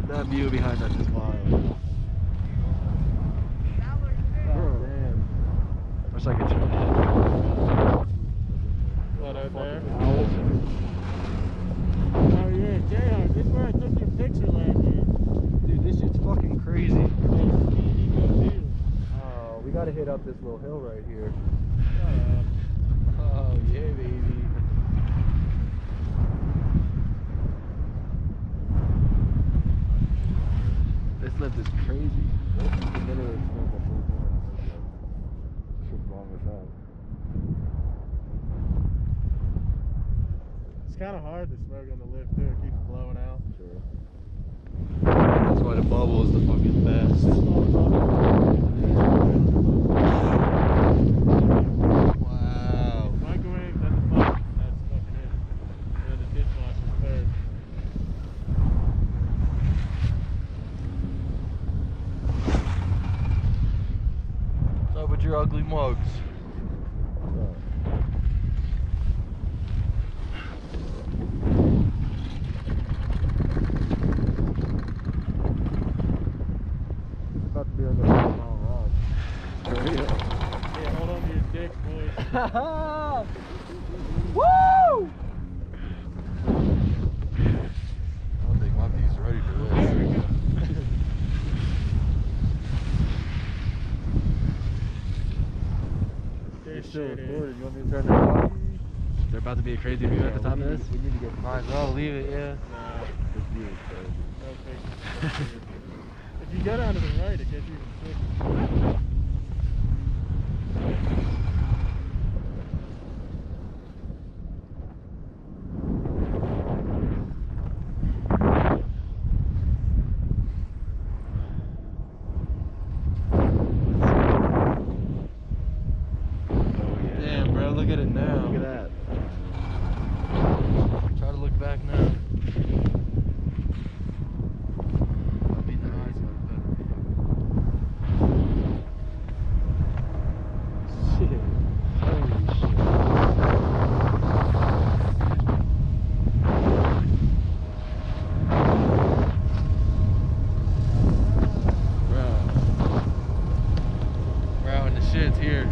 That view behind us is wild. Oh, damn. Wish I could show that. What, out there? Oh yeah, Jayhawk, this is where I took your picture last year. Dude, this shit's fucking crazy. Oh, We gotta hit up this little hill right here. shut up. Oh, yeah, baby. This lift is crazy. It's kind of hard to smoke on the lift too. It keeps blowing out. Sure. That's why the bubble is the fucking best. Wow. Microwave, then the fuck. That's fucking it. And then the dishwasher's third. What's up with your ugly mugs? About to be like a small rock. Yeah. Yeah, hold on to your dick, boys. Woo! I don't think my piece ready for this. This still shit is. recording. You want me to turn that off? There about to be a crazy view at the top of this? We need to get Might as well leave it, yeah. Nah, This view is crazy. no pictures. If you go down to the right, it gets even sicker. Damn, bro, look at it now. Look at that. Try to look back now. That'd be nice. Shit. Holy shit. Bro, and the shit's here.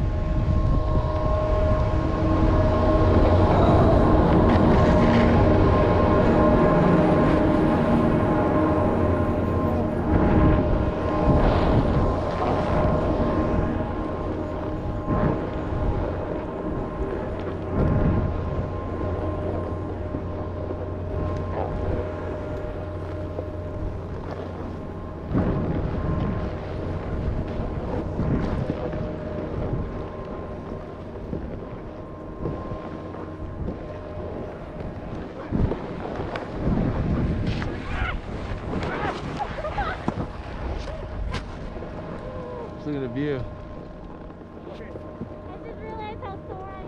Just look at the view. I just realized how sore I